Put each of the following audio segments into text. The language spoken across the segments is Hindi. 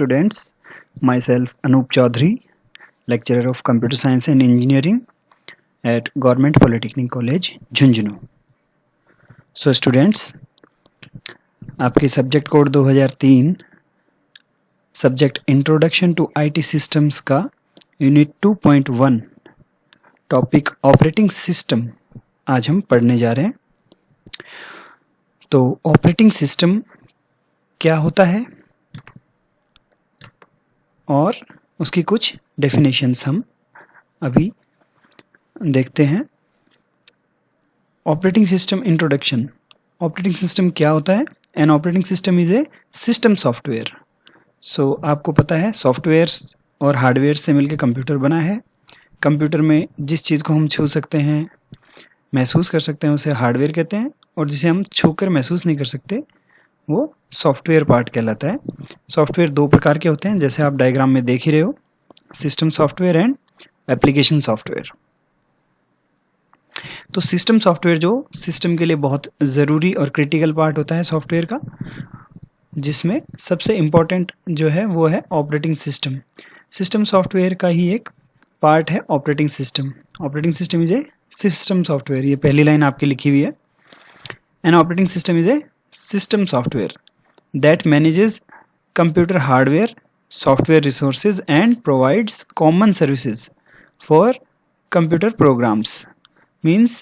students, myself Anup Chaudhary, lecturer of Computer Science and Engineering at Government Polytechnic College, Jhunjhunu. So students, आपके subject code 2003 subject introduction to IT systems का यूनिट 2.1 टॉपिक ऑपरेटिंग सिस्टम आज हम पढ़ने जा रहे हैं. तो ऑपरेटिंग सिस्टम क्या होता है और उसकी कुछ डेफिनेशंस हम अभी देखते हैं. Operating system introduction. Operating system क्या होता है? An operating system is a system software. So आपको पता है सॉफ्टवेयर्स और हार्डवेयर से मिलकर कंप्यूटर बना है. कंप्यूटर में जिस चीज़ को हम छू सकते हैं, महसूस कर सकते हैं, उसे हार्डवेयर कहते हैं, और जिसे हम छूकर महसूस नहीं कर सकते वो सॉफ्टवेयर पार्ट कहलाता है. सॉफ्टवेयर दो प्रकार के होते हैं, जैसे आप डायग्राम में देख ही रहे हो, system software and application software. तो सिस्टम सॉफ्टवेयर जो सिस्टम के लिए बहुत ज़रूरी और क्रिटिकल पार्ट होता है सॉफ्टवेयर का, जिसमें सबसे इम्पॉर्टेंट जो है वो है ऑपरेटिंग सिस्टम. सिस्टम सॉफ्टवेयर का ही एक पार्ट है operating system. Operating system is a system software. ये पहली लाइन आपकी लिखी हुई है. An operating system is A system software that manages computer hardware, software resources and provides common services for computer programs. Means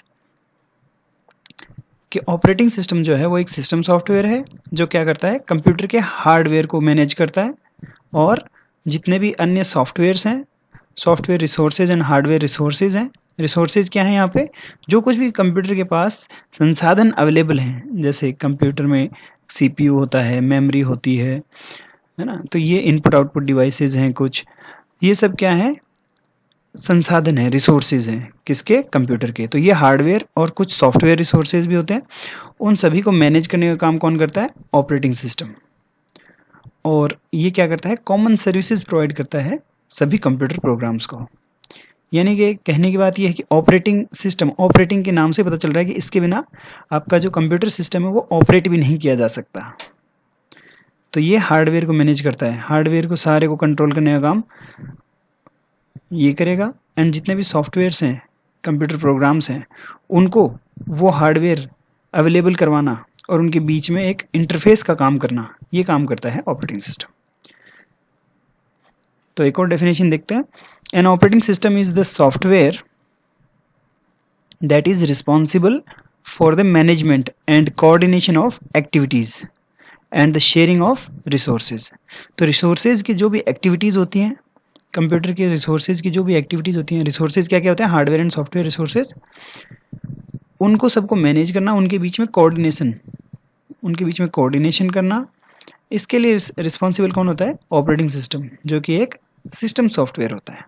कि ऑपरेटिंग सिस्टम जो है वो एक सिस्टम सॉफ्टवेयर है जो क्या करता है, कंप्यूटर के हार्डवेयर को मैनेज करता है और जितने भी अन्य सॉफ्टवेयर्स हैं, software resources and hardware resources हैं. रिसोर्सेज क्या है यहाँ पे? जो कुछ भी कंप्यूटर के पास संसाधन अवेलेबल हैं, जैसे कंप्यूटर में सीपीयू होता है, मेमोरी होती है ना, तो ये इनपुट आउटपुट डिवाइसेज हैं कुछ. ये सब क्या है? संसाधन है, रिसोर्सेज हैं. किसके? कंप्यूटर के. तो ये हार्डवेयर और कुछ सॉफ्टवेयर रिसोर्सेज भी होते हैं. उन सभी को मैनेज करने का काम कौन करता है? Operating system. और ये क्या करता है? कॉमन सर्विसेज प्रोवाइड करता है सभी कंप्यूटर प्रोग्राम्स को. यानी कि कहने की बात यह है कि ऑपरेटिंग सिस्टम, ऑपरेटिंग के नाम से पता चल रहा है कि इसके बिना आपका जो कंप्यूटर सिस्टम है वो ऑपरेट भी नहीं किया जा सकता. तो ये हार्डवेयर को मैनेज करता है, हार्डवेयर को सारे को कंट्रोल करने का काम ये करेगा. एंड जितने भी सॉफ्टवेयर्स हैं, कंप्यूटर प्रोग्राम्स हैं, उनको वो हार्डवेयर अवेलेबल करवाना और उनके बीच में एक इंटरफेस का काम करना, ये काम करता है ऑपरेटिंग सिस्टम. तो एक और डेफिनेशन देखते हैं. An operating system is the software that is responsible for the management and coordination of activities and the sharing of resources. तो resources की जो भी activities होती हैं, कंप्यूटर के resources की जो भी activities होती हैं, resources क्या क्या होते हैं? Hardware and software resources. उनको सबको मैनेज करना, उनके बीच में कोऑर्डिनेशन करना, इसके लिए रिस्पॉन्सिबल कौन होता है? ऑपरेटिंग सिस्टम, जो कि एक सिस्टम सॉफ्टवेयर होता है.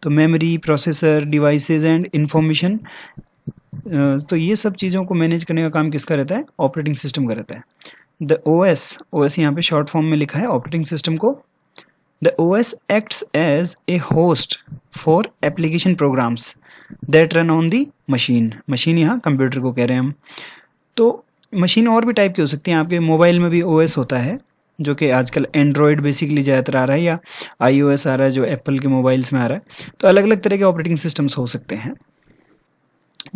तो memory, processor, devices and information, तो ये सब चीज़ों को मैनेज करने का काम किसका रहता है? ऑपरेटिंग सिस्टम का रहता है. द ओएस यहाँ पे शॉर्ट फॉर्म में लिखा है ऑपरेटिंग सिस्टम को. The OS acts as a host for application programs that run on the machine. Machine यहाँ कंप्यूटर को कह रहे हैं हम. तो मशीन और भी टाइप की हो सकती हैं. आपके मोबाइल में भी ओएस होता है, जो कि आजकल एंड्रॉयड बेसिकली ज़्यादातर आ रहा है, या iOS आ रहा है जो एप्पल के मोबाइल्स में आ रहा है. तो अलग अलग तरह के ऑपरेटिंग सिस्टम्स हो सकते हैं.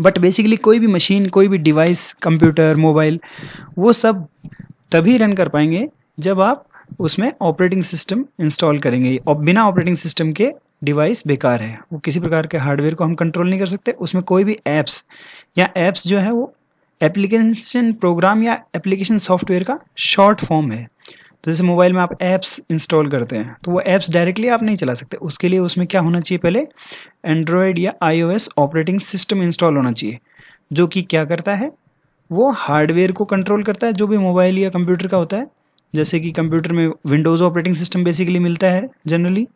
बट बेसिकली कोई भी मशीन, कोई भी डिवाइस, कंप्यूटर, मोबाइल, वो सब तभी रन कर पाएंगे जब आप उसमें ऑपरेटिंग सिस्टम इंस्टॉल करेंगे. और बिना ऑपरेटिंग सिस्टम के डिवाइस बेकार है. वो किसी प्रकार के हार्डवेयर को हम कंट्रोल नहीं कर सकते. उसमें कोई भी ऐप्स जो है वो एप्लीकेशन प्रोग्राम या एप्लीकेशन सॉफ्टवेयर का शॉर्ट फॉर्म है. तो जैसे मोबाइल में आप ऐप्स इंस्टॉल करते हैं, तो वो ऐप्स डायरेक्टली आप नहीं चला सकते. उसके लिए उसमें क्या होना चाहिए? पहले एंड्रॉयड या iOS ऑपरेटिंग सिस्टम इंस्टॉल होना चाहिए, जो कि क्या करता है? वो हार्डवेयर को कंट्रोल करता है जो भी मोबाइल या कंप्यूटर का होता है. जैसे कि कंप्यूटर में विंडोज़ ऑपरेटिंग सिस्टम बेसिकली मिलता है जनरली,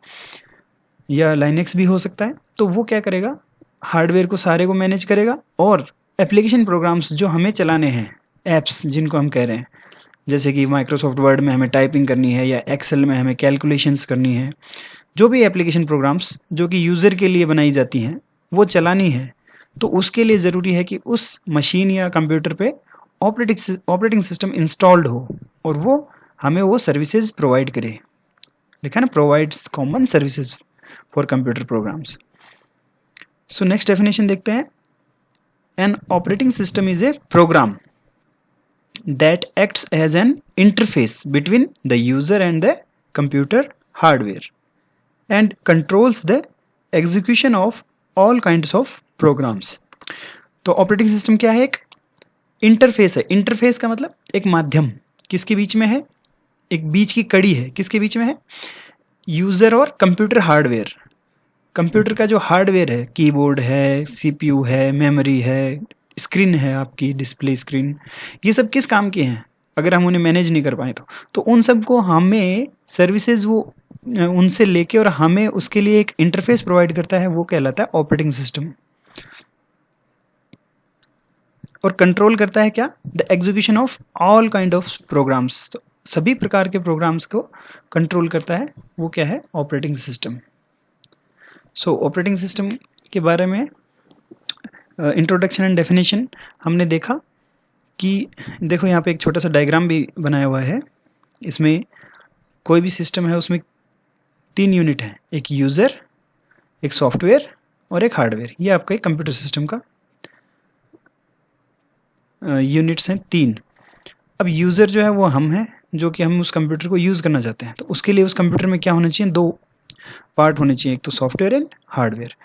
या लाइनेक्स भी हो सकता है. तो वो क्या करेगा? हार्डवेयर को सारे को मैनेज करेगा, और एप्लीकेशन प्रोग्राम्स जो हमें चलाने हैं, ऐप्स जिनको हम कह रहे हैं, जैसे कि माइक्रोसॉफ्ट वर्ड में हमें टाइपिंग करनी है या एक्सेल में हमें कैलकुलेशंस करनी है, जो भी एप्लीकेशन प्रोग्राम्स जो कि यूज़र के लिए बनाई जाती हैं वो चलानी है, तो उसके लिए ज़रूरी है कि उस मशीन या कंप्यूटर पे ऑपरेटिंग सिस्टम इंस्टॉल्ड हो और वो हमें वो सर्विसेज प्रोवाइड करे। लिखा ना, provides common services for computer programs. So next definition देखते हैं। An operating system is a program that acts as an interface between the user and the computer hardware and controls the execution of all kinds of programs। तो ऑपरेटिंग सिस्टम क्या है? एक इंटरफेस है। इंटरफेस का मतलब एक माध्यम, किसके बीच में है? एक बीच की कड़ी है। किसके बीच में है? यूजर और कंप्यूटर हार्डवेयर। कंप्यूटर का जो हार्डवेयर है, कीबोर्ड है, सीपीयू है, मेमोरी है, स्क्रीन है, आपकी डिस्प्ले स्क्रीन, ये सब किस काम के हैं? अगर हम उन्हें मैनेज नहीं कर पाए तो उन सब को हमें सर्विसेज वो उनसे लेके और हमें उसके लिए एक इंटरफेस प्रोवाइड करता है, वो कहलाता है ऑपरेटिंग सिस्टम। और कंट्रोल करता है क्या? The execution of all kind of programs. सभी प्रकार के प्रोग्राम्स को कंट्रोल करता है, वो क्या है? Operating system. सो ऑपरेटिंग सिस्टम के बारे में इंट्रोडक्शन एंड डेफिनेशन हमने देखा कि देखो यहाँ पे एक छोटा सा डायग्राम भी बनाया हुआ है। इसमें कोई भी सिस्टम है, उसमें 3 यूनिट हैं, एक यूज़र, एक सॉफ्टवेयर और एक हार्डवेयर। ये आपका एक कंप्यूटर सिस्टम का यूनिट्स हैं 3। अब यूज़र जो है वो हम हैं, जो कि हम उस कंप्यूटर को यूज़ करना चाहते हैं। तो उसके लिए उस कंप्यूटर में क्या होना चाहिए? 2 पार्ट होने चाहिए, एक तो सॉफ्टवेयर एंड हार्डवेयर।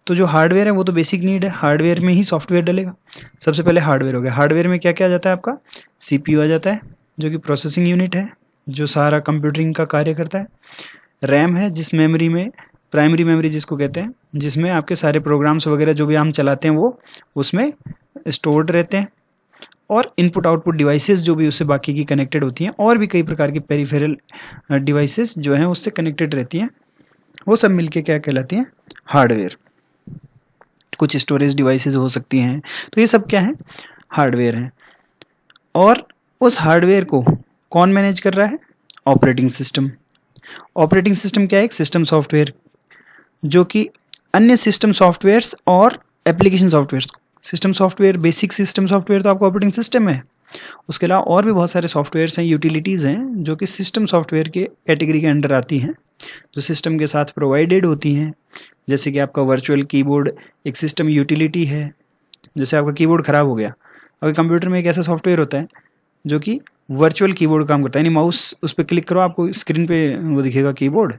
तो जो हार्डवेयर है वो तो बेसिक नीड है, हार्डवेयर में ही सॉफ्टवेयर डलेगा। सबसे पहले हार्डवेयर हो गया। हार्डवेयर में क्या क्या आ जाता है? आपका सीपीयू आ जाता है, जो कि प्रोसेसिंग यूनिट है, जो सारा कंप्यूटरिंग का कार्य करता है। रैम है, जिस मेमोरी में, प्राइमरी मेमोरी जिसको कहते हैं, जिसमें आपके सारे प्रोग्राम्स वगैरह जो भी हम चलाते हैं वो उसमें स्टोर्ड रहते हैं। और इनपुट आउटपुट डिवाइसेस जो भी उससे बाकी की कनेक्टेड होती हैं, और भी कई प्रकार की पेरिफेरल डिवाइसेस जो हैं उससे कनेक्टेड रहती हैं, वो सब मिलके क्या कहलाती हैं? हार्डवेयर। कुछ स्टोरेज डिवाइसेस हो सकती हैं, तो ये सब क्या है? हार्डवेयर हैं। और उस हार्डवेयर को कौन मैनेज कर रहा है? Operating system. ऑपरेटिंग सिस्टम क्या है? एक सिस्टम सॉफ्टवेयर, जो कि अन्य सिस्टम सॉफ्टवेयर्स और application softwares, system software, basic system software तो आपका ऑपरेटिंग सिस्टम है। उसके अलावा और भी बहुत सारे सॉफ्टवेयर्स हैं, यूटिलिटीज़ हैं, जो कि सिस्टम सॉफ्टवेयर के कैटेगरी के अंडर आती हैं, जो सिस्टम के साथ प्रोवाइडेड होती हैं। जैसे कि आपका वर्चुअल कीबोर्ड एक सिस्टम यूटिलिटी है। जैसे आपका कीबोर्ड ख़राब हो गया, अगर कंप्यूटर में एक ऐसा सॉफ्टवेयर होता है जो कि वर्चुअल कीबोर्ड काम करता है, यानी माउस उस पर क्लिक करो, आपको स्क्रीन पे वो दिखेगा कीबोर्ड,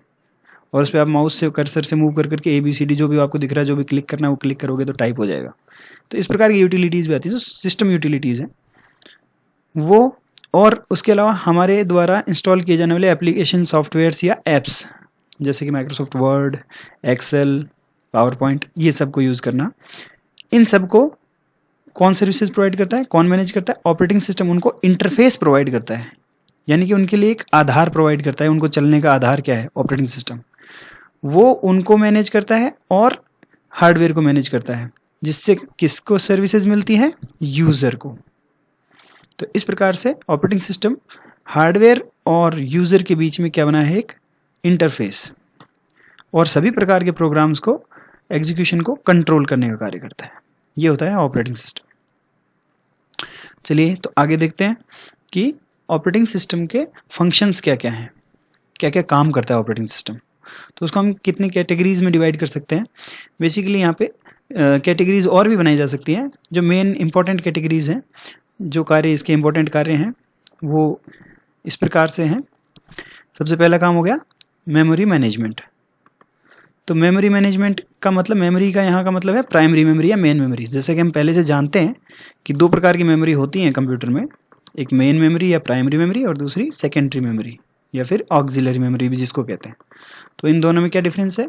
और उस पर आप माउस से कर्सर से मूव कर करके ABCD जो भी आपको दिख रहा है, जो भी क्लिक करना है वो क्लिक करोगे तो टाइप हो जाएगा। तो इस प्रकार की यूटिलिटीज़ भी आती है, जो सिस्टम यूटिलिटीज़ हैं वो। और उसके अलावा हमारे द्वारा इंस्टॉल किए जाने वाले एप्लीकेशन सॉफ्टवेयर्स या एप्स, जैसे कि Microsoft Word, Excel, PowerPoint, ये सब को यूज़ करना, इन सब को कौन सर्विसेज प्रोवाइड करता है? कौन मैनेज करता है? ऑपरेटिंग सिस्टम उनको इंटरफेस प्रोवाइड करता है, यानी कि उनके लिए एक आधार प्रोवाइड करता है। उनको चलने का आधार क्या है? Operating system. वो उनको मैनेज करता है और हार्डवेयर को मैनेज करता है, जिससे किसको सर्विसेज मिलती है? यूज़र को। तो इस प्रकार से ऑपरेटिंग सिस्टम हार्डवेयर और यूज़र के बीच में क्या बना है? एक इंटरफेस, और सभी प्रकार के प्रोग्राम्स को, एग्जीक्यूशन को कंट्रोल करने का कार्य करता है। ये होता है ऑपरेटिंग सिस्टम। चलिए तो आगे देखते हैं कि ऑपरेटिंग सिस्टम के फंक्शंस क्या क्या हैं, क्या क्या काम करता है ऑपरेटिंग सिस्टम। तो उसको हम कितनी कैटेगरीज में डिवाइड कर सकते हैं? बेसिकली यहाँ पे कैटेगरीज और भी बनाई जा सकती हैं। जो मेन इंपॉर्टेंट कैटेगरीज हैं, जो कार्य इसके इंपॉर्टेंट कार्य हैं, वो इस प्रकार से हैं। सबसे पहला काम हो गया मेमोरी मैनेजमेंट। तो मेमोरी मैनेजमेंट का मतलब, मेमोरी का यहाँ का मतलब है प्राइमरी मेमोरी या मेन मेमोरी। जैसे कि हम पहले से जानते हैं कि 2 प्रकार की मेमोरी होती हैं कंप्यूटर में, एक मेन मेमोरी या प्राइमरी मेमोरी और दूसरी सेकेंडरी मेमोरी या फिर ऑक्सिलरी मेमोरी भी जिसको कहते हैं। तो इन दोनों में क्या डिफरेंस है?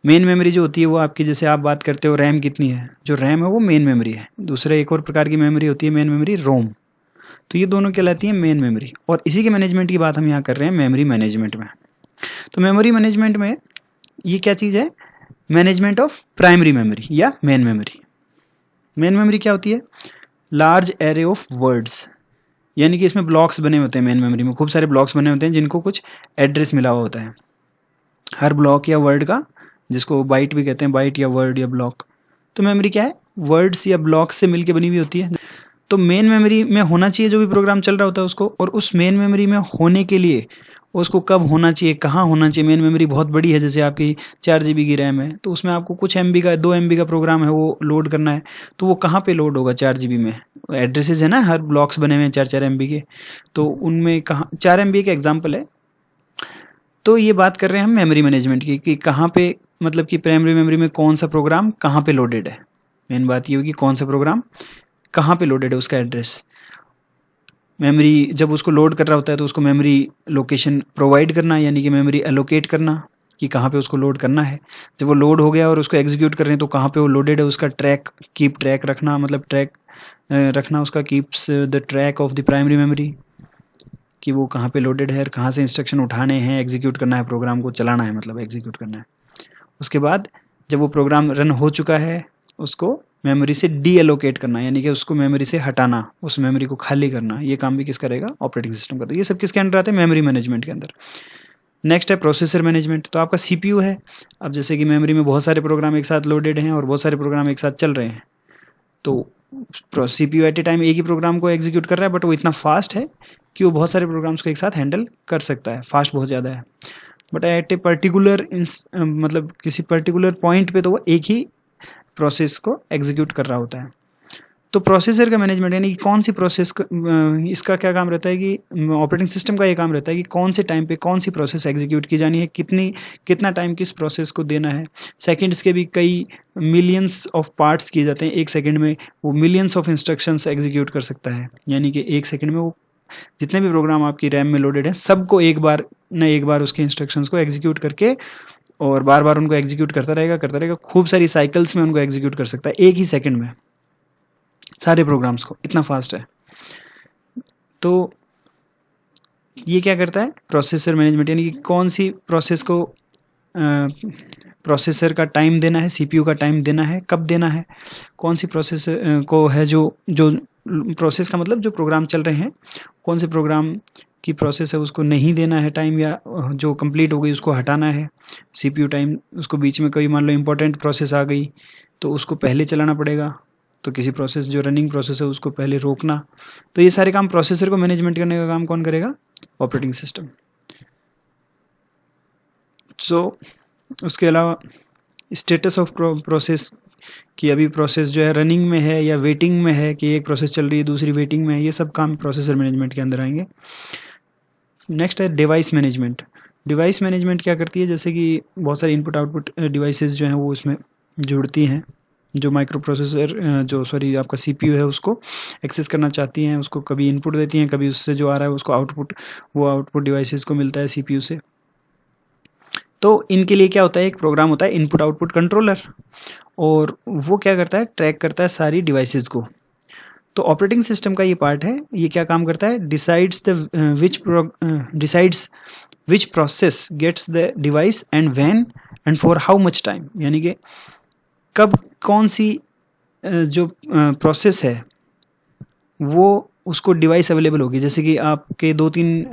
मेन मेमोरी जो होती है वो आपकी, जैसे आप बात करते हो रैम कितनी है, जो रैम है वो मेन मेमोरी है। दूसरा एक और प्रकार की मेमोरी होती है मेन मेमोरी, रोम। तो ये दोनों कहलाती है मेन मेमोरी, और इसी के मैनेजमेंट की बात हम यहाँ कर रहे हैं मेमोरी मैनेजमेंट में। तो मेमोरी मैनेजमेंट में ये क्या चीज़ है? मैनेजमेंट ऑफ प्राइमरी मेमोरी या मेन मेमोरी। मेन मेमोरी क्या होती है? लार्ज एरे ऑफ वर्ड्स, यानी कि इसमें ब्लॉक्स बने होते हैं। मेन मेमोरी में खूब सारे ब्लॉक्स बने होते हैं जिनको कुछ एड्रेस मिला हुआ होता है। हर ब्लॉक या वर्ड का, जिसको बाइट भी कहते हैं, बाइट या वर्ड या ब्लॉक। तो मेमोरी क्या है? वर्ड्स या ब्लॉक्स से मिलकर बनी हुई होती है। तो मेन मेमोरी में होना चाहिए जो भी प्रोग्राम चल रहा होता है उसको, और उस मेन मेमोरी में होने के लिए उसको कब होना चाहिए, कहाँ होना चाहिए। मेन मेमोरी बहुत बड़ी है, जैसे आपकी 4 GB की रैम है, तो उसमें आपको कुछ MB का 2 MB का प्रोग्राम है वो लोड करना है, तो वो कहाँ पे लोड होगा 4 GB में। एड्रेसेस है ना, हर ब्लॉक्स बने हुए हैं 4-4 MB के, तो उनमें कहाँ 4 MB का एग्जाम्पल है। तो ये बात कर रहे हैं हम मेमोरी मैनेजमेंट की कि कहाँ पे, मतलब कि प्राइमरी मेमोरी में कौन सा प्रोग्राम कहाँ पे लोडेड है। मेन बात ये होगी कौन सा प्रोग्राम कहाँ पे लोडेड है, उसका एड्रेस। मेमोरी जब उसको लोड कर रहा होता है तो उसको मेमोरी लोकेशन प्रोवाइड करना, यानी कि मेमोरी एलोकेट करना कि कहाँ पे उसको लोड करना है। जब वो लोड हो गया और उसको एग्जीक्यूट कर रहे हैं तो कहाँ पे वो लोडेड है उसका कीप ट्रैक रखना, मतलब ट्रैक रखना उसका, keeps the track of the primary memory कि वो कहाँ पे लोडेड है और कहाँ से इंस्ट्रक्शन उठाने हैं, एग्जीक्यूट करना है, प्रोग्राम को चलाना है, मतलब एग्जीक्यूट करना है। उसके बाद जब वो प्रोग्राम रन हो चुका है उसको मेमोरी से डी एलोकेट करना, यानी कि उसको मेमोरी से हटाना, उस मेमोरी को खाली करना। ये काम भी किसका रहेगा, ऑपरेटिंग सिस्टम का। तो ये सब किसके अंदर आते हैं, मेमोरी मैनेजमेंट के अंदर। नेक्स्ट है प्रोसेसर मैनेजमेंट। तो आपका सीपीयू है, अब जैसे कि मेमोरी में बहुत सारे प्रोग्राम एक साथ लोडेड हैं और बहुत सारे प्रोग्राम एक साथ चल रहे हैं, तो सीपीयू एट ए टाइम एक ही प्रोग्राम को एग्जीक्यूट कर रहा है, बट वो इतना फास्ट है कि वो बहुत सारे प्रोग्राम्स को एक साथ हैंडल कर सकता है, फास्ट बहुत ज़्यादा है। बट एट ए पर्टिकुलर मतलब किसी पर्टिकुलर पॉइंट पे तो वो एक ही प्रोसेस को एग्जीक्यूट कर रहा होता है। तो प्रोसेसर का मैनेजमेंट यानी कि कौन सी प्रोसेस, इसका क्या काम रहता है कि ऑपरेटिंग सिस्टम का ये काम रहता है कि कौन से टाइम पे कौन सी प्रोसेस एग्जीक्यूट की जानी है, कितना टाइम किस प्रोसेस को देना है। सेकंड्स के भी कई मिलियंस ऑफ पार्ट्स किए जाते हैं एक सेकंड में, वो मिलियंस ऑफ इंस्ट्रक्शंस एग्जीक्यूट कर सकता है, यानी कि एक सेकंड में वो जितने भी प्रोग्राम आपकी रैम में लोडेड है सबको एक बार उसके इंस्ट्रक्शंस को एग्जीक्यूट करके और बार बार उनको एग्जीक्यूट करता रहेगा, खूब सारी साइकिल्स में उनको एग्जीक्यूट कर सकता है एक ही सेकंड में, सारे प्रोग्राम्स को, इतना फास्ट है। तो ये क्या करता है, प्रोसेसर मैनेजमेंट, यानी कि कौन सी प्रोसेस को प्रोसेसर का टाइम देना है, सीपीयू का टाइम देना है, कब देना है, कौन सी प्रोसेस को है जो प्रोसेस का मतलब जो प्रोग्राम चल रहे हैं, कौन से प्रोग्राम की प्रोसेस है उसको नहीं देना है टाइम, या जो कंप्लीट हो गई उसको हटाना है सीपीयू टाइम। उसको बीच में कोई मान लो इंपॉर्टेंट प्रोसेस आ गई तो उसको पहले चलाना पड़ेगा, तो किसी प्रोसेस जो रनिंग प्रोसेस है उसको पहले रोकना। तो ये सारे काम प्रोसेसर को मैनेजमेंट करने का काम कौन करेगा, ऑपरेटिंग सिस्टम। सो उसके अलावा स्टेटस ऑफ प्रोसेस कि अभी प्रोसेस जो है रनिंग में है या वेटिंग में है, कि एक प्रोसेस चल रही है दूसरी वेटिंग में है, ये सब काम प्रोसेसर मैनेजमेंट के अंदर आएंगे। नेक्स्ट है डिवाइस मैनेजमेंट। डिवाइस मैनेजमेंट क्या करती है, जैसे कि बहुत सारी इनपुट आउटपुट डिवाइसेस जो हैं वो उसमें जुड़ती हैं, जो माइक्रो प्रोसेसर आपका सीपीयू है उसको एक्सेस करना चाहती हैं, उसको कभी इनपुट देती हैं, कभी उससे जो आ रहा है उसको आउटपुट डिवाइसेस को मिलता है सीपीयू से। तो इनके लिए क्या होता है, एक प्रोग्राम होता है इनपुट आउटपुट कंट्रोलर, और वो क्या करता है, ट्रैक करता है सारी डिवाइसेस को। तो ऑपरेटिंग सिस्टम का ये पार्ट है, ये क्या काम करता है, decides which process gets the device and when and for how much time, यानी कि कब कौन सी जो प्रोसेस है वो उसको डिवाइस अवेलेबल होगी। जैसे कि आपके 2-3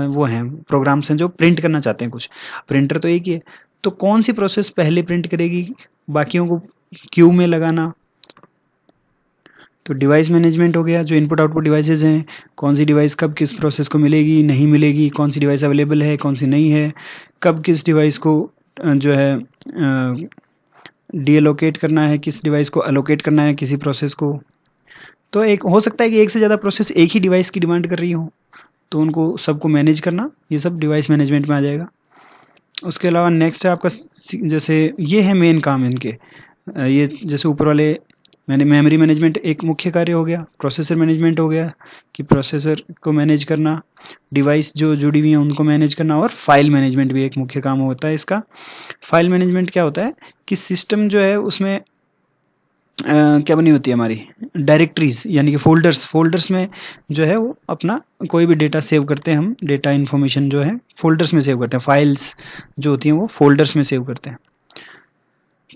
वो हैं प्रोग्राम्स हैं जो प्रिंट करना चाहते हैं कुछ, प्रिंटर तो एक ही है, तो कौन सी प्रोसेस पहले प्रिंट करेगी, बाकियों को क्यू में लगाना। तो डिवाइस मैनेजमेंट हो गया, जो इनपुट आउटपुट डिवाइसेस हैं, कौन सी डिवाइस कब किस प्रोसेस को मिलेगी नहीं मिलेगी, कौन सी डिवाइस अवेलेबल है कौन सी नहीं है, कब किस डिवाइस को जो है डीएलोकेट करना है, किस डिवाइस को अलोकेट करना है किसी प्रोसेस को। तो एक हो सकता है कि एक से ज़्यादा प्रोसेस एक ही डिवाइस की डिमांड कर रही हो, तो उनको सबको मैनेज करना, ये सब डिवाइस मैनेजमेंट में आ जाएगा। उसके अलावा नेक्स्ट है आपका, जैसे ये है मेन काम इनके, ये जैसे ऊपर वाले मैंने मेमोरी मैनेजमेंट एक मुख्य कार्य हो गया, प्रोसेसर मैनेजमेंट हो गया कि प्रोसेसर को मैनेज करना, डिवाइस जो जुड़ी हुई हैं उनको मैनेज करना, और फाइल मैनेजमेंट भी एक मुख्य काम होता है इसका। फाइल मैनेजमेंट क्या होता है कि सिस्टम जो है उसमें क्या बनी होती है हमारी डायरेक्टरीज, यानी कि फोल्डर्स में जो है वो अपना कोई भी डेटा सेव करते हैं हम, डेटा इन्फॉर्मेशन जो है फोल्डर्स में सेव करते हैं, फाइल्स जो होती हैं वो फोल्डर्स में सेव करते हैं।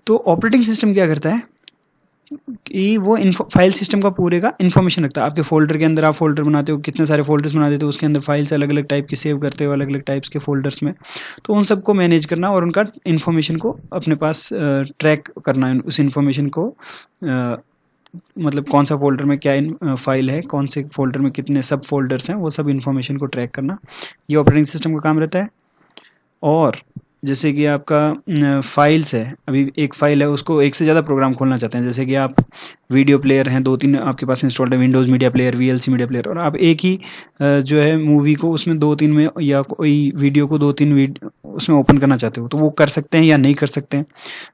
तो ऑपरेटिंग सिस्टम क्या करता है कि वो फाइल सिस्टम का पूरे का इन्फॉर्मेशन रखता है। आपके फोल्डर के अंदर आप फोल्डर बनाते हो, कितने सारे फोल्डर्स बना देते हो, उसके अंदर फाइल्स अलग अलग टाइप की सेव करते हो अलग अलग टाइप्स के फोल्डर्स में, तो उन सबको मैनेज करना और उनका इन्फॉर्मेशन को अपने पास ट्रैक करना, उस इन्फॉर्मेशन को मतलब कौन सा फोल्डर में क्या फाइल है, कौन से फोल्डर में कितने सब फोल्डर्स हैं, वो सब इन्फॉर्मेशन को ट्रैक करना, ये ऑपरेटिंग सिस्टम का काम रहता है। और जैसे कि आपका फाइल्स है, अभी एक फाइल है, उसको एक से ज़्यादा प्रोग्राम खोलना चाहते हैं, जैसे कि आप वीडियो प्लेयर हैं, 2-3 आपके पास इंस्टॉल्ड है, Windows media player, VLC media player, और आप एक ही जो है मूवी को उसमें 2-3 में या कोई वीडियो को 2-3 उसमें ओपन करना चाहते हो, तो वो कर सकते हैं या नहीं कर सकते हैं।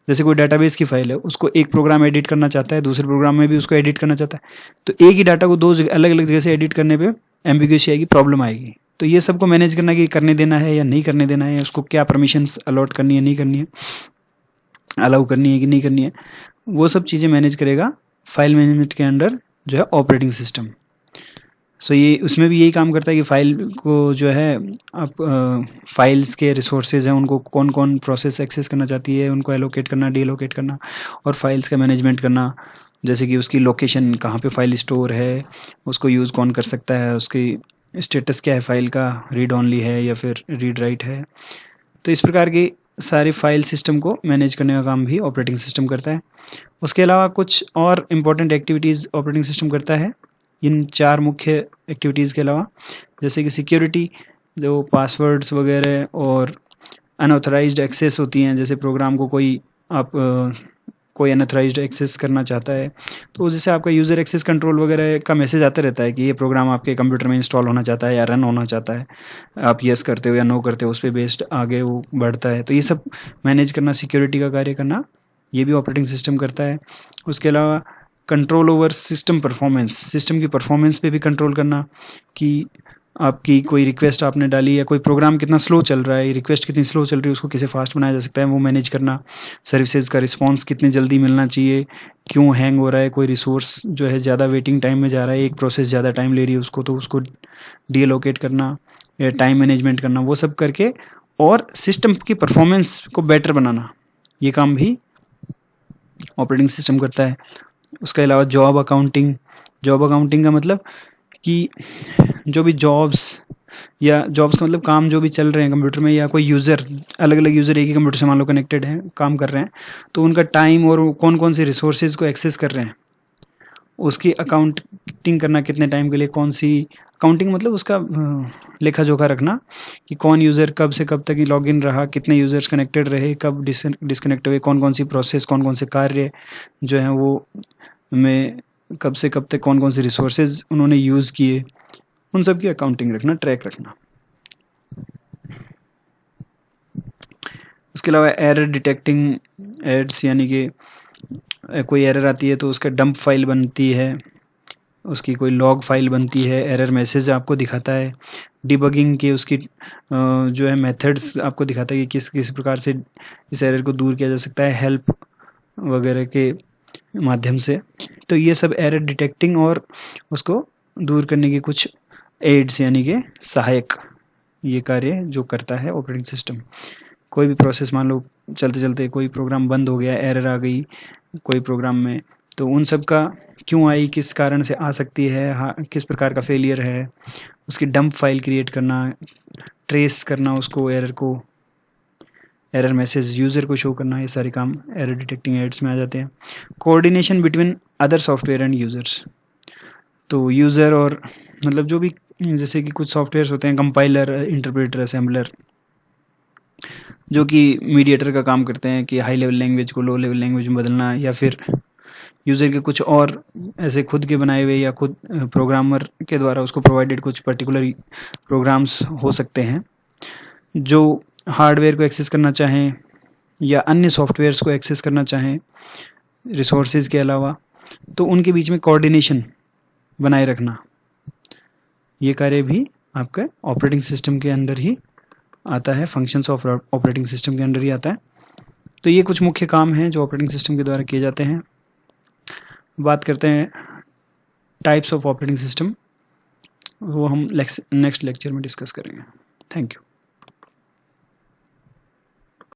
जैसे कोई डाटाबेस की फाइल है, उसको एक प्रोग्राम एडिट करना चाहता है, दूसरे प्रोग्राम में भी उसको एडिट करना चाहता है, तो एक ही डाटा को दो अलग अलग जगह से एडिट करने पर एम्बिग्यूसी आएगी, प्रॉब्लम आएगी। तो ये सबको मैनेज करना कि करने देना है या नहीं करने देना है, उसको क्या परमिशंस अलॉट करनी है, नहीं करनी है, अलाउ करनी है कि नहीं करनी है, वो सब चीज़ें मैनेज करेगा फाइल मैनेजमेंट के अंडर जो है ऑपरेटिंग सिस्टम। सो ये उसमें भी यही काम करता है कि फाइल को जो है आप फाइल्स के रिसोर्सेज हैं, उनको कौन कौन प्रोसेस एक्सेस करना चाहती है, उनको एलोकेट करना, डीलोकेट करना, और फाइल्स का मैनेजमेंट करना, जैसे कि उसकी लोकेशन कहाँ पे फाइल स्टोर है, उसको यूज़ कौन कर सकता है, उसकी स्टेटस क्या है फाइल का, रीड ओनली है या फिर रीड राइट है। तो इस प्रकार की सारी फाइल सिस्टम को मैनेज करने का काम भी ऑपरेटिंग सिस्टम करता है। उसके अलावा कुछ और इम्पोर्टेंट एक्टिविटीज़ ऑपरेटिंग सिस्टम करता है इन 4 मुख्य एक्टिविटीज़ के अलावा, जैसे कि सिक्योरिटी, जो पासवर्ड्स वगैरह और अनऑथराइज्ड एक्सेस होती हैं, जैसे प्रोग्राम को कोई अनऑथराइज्ड एक्सेस करना चाहता है, तो जैसे आपका यूज़र एक्सेस कंट्रोल वगैरह का मैसेज आता रहता है कि ये प्रोग्राम आपके कंप्यूटर में इंस्टॉल होना चाहता है या रन होना चाहता है, आप यस करते हो या नो करते हो, उस पर बेस्ड आगे वो बढ़ता है। तो ये सब मैनेज करना, सिक्योरिटी का कार्य करना, ये भी ऑपरेटिंग सिस्टम करता है। उसके अलावा control over system performance, system की परफॉर्मेंस पे भी कंट्रोल करना कि आपकी कोई रिक्वेस्ट आपने डाली या कोई प्रोग्राम कितना स्लो चल रहा है, रिक्वेस्ट कितनी स्लो चल रही है, उसको कैसे फास्ट बनाया जा सकता है, वो मैनेज करना। सर्विसेज का रिस्पांस कितनी जल्दी मिलना चाहिए, क्यों हैंग हो रहा है, कोई रिसोर्स जो है ज़्यादा वेटिंग टाइम में जा रहा है, एक प्रोसेस ज़्यादा टाइम ले रही है उसको, तो उसको डीलोकेट करना या टाइम मैनेजमेंट करना, वो सब करके और सिस्टम की परफॉर्मेंस को बेटर बनाना, ये काम भी ऑपरेटिंग सिस्टम करता है। उसके अलावा जॉब अकाउंटिंग का मतलब कि जो भी जॉब्स का मतलब काम जो भी चल रहे हैं कंप्यूटर में, या कोई यूज़र, अलग अलग यूज़र एक ही कंप्यूटर से मान लो कनेक्टेड हैं, काम कर रहे हैं, तो उनका टाइम और कौन कौन से रिसोर्सेज को एक्सेस कर रहे हैं, उसकी अकाउंटिंग करना, कितने टाइम के लिए कौन सी अकाउंटिंग, मतलब उसका लेखा जोखा रखना कि कौन यूज़र कब से कब तक लॉग इन रहा, कितने यूज़र्स कनेक्टेड रहे, कब डिसकनेक्ट हुए, कौन कौन सी प्रोसेस, कौन कौन से कार्य जो हैं वो में कब से कब तक कौन कौन से रिसोर्सेज उन्होंने यूज़ किए, उन सब की अकाउंटिंग रखना, ट्रैक रखना। उसके अलावा एरर डिटेक्टिंग एड्स, यानी कि कोई एरर आती है तो उसका डंप फाइल बनती है, उसकी कोई लॉग फाइल बनती है, एरर मैसेज आपको दिखाता है, डिबगिंग के उसकी जो है मेथड्स आपको दिखाता है कि किस प्रकार से इस एरर को दूर किया जा सकता है, हेल्प वगैरह के माध्यम से। तो ये सब एरर डिटेक्टिंग और उसको दूर करने की कुछ एड्स, यानी कि सहायक, ये कार्य जो करता है ऑपरेटिंग सिस्टम। कोई भी प्रोसेस मान लो चलते चलते कोई प्रोग्राम बंद हो गया, एरर आ गई कोई प्रोग्राम में, तो उन सब का क्यों आई, किस कारण से आ सकती है, किस प्रकार का फेलियर है, उसकी डंप फाइल क्रिएट करना, ट्रेस करना उसको, एरर को, एरर मैसेज यूज़र को शो करना, ये सारे काम एरर डिटेक्टिंग एड्स में आ जाते हैं। Coordination between other software end users, तो यूज़र और मतलब जो भी, जैसे कि कुछ सॉफ्टवेयर्स होते हैं, कंपाइलर, इंटरप्रेटर, असेंबलर, जो कि मीडिएटर का काम करते हैं कि हाई लेवल लैंग्वेज को लो लेवल लैंग्वेज में बदलना, या फिर यूज़र के कुछ और ऐसे खुद के बनाए हुए या खुद प्रोग्रामर के द्वारा उसको प्रोवाइडेड कुछ पर्टिकुलर प्रोग्राम्स हो सकते हैं जो हार्डवेयर को एक्सेस करना चाहें या अन्य सॉफ्टवेयर्स को एक्सेस करना चाहें रिसोर्सेज के अलावा, तो उनके बीच में कोऑर्डिनेशन बनाए रखना, ये कार्य भी आपका ऑपरेटिंग सिस्टम के अंदर ही आता है, फंक्शंस ऑफ ऑपरेटिंग सिस्टम के अंदर ही आता है। तो ये कुछ मुख्य काम हैं जो ऑपरेटिंग सिस्टम के द्वारा किए जाते हैं। बात करते हैं टाइप्स ऑफ ऑपरेटिंग सिस्टम, वो हम नेक्स्ट लेक्चर में डिस्कस करेंगे। Thank you.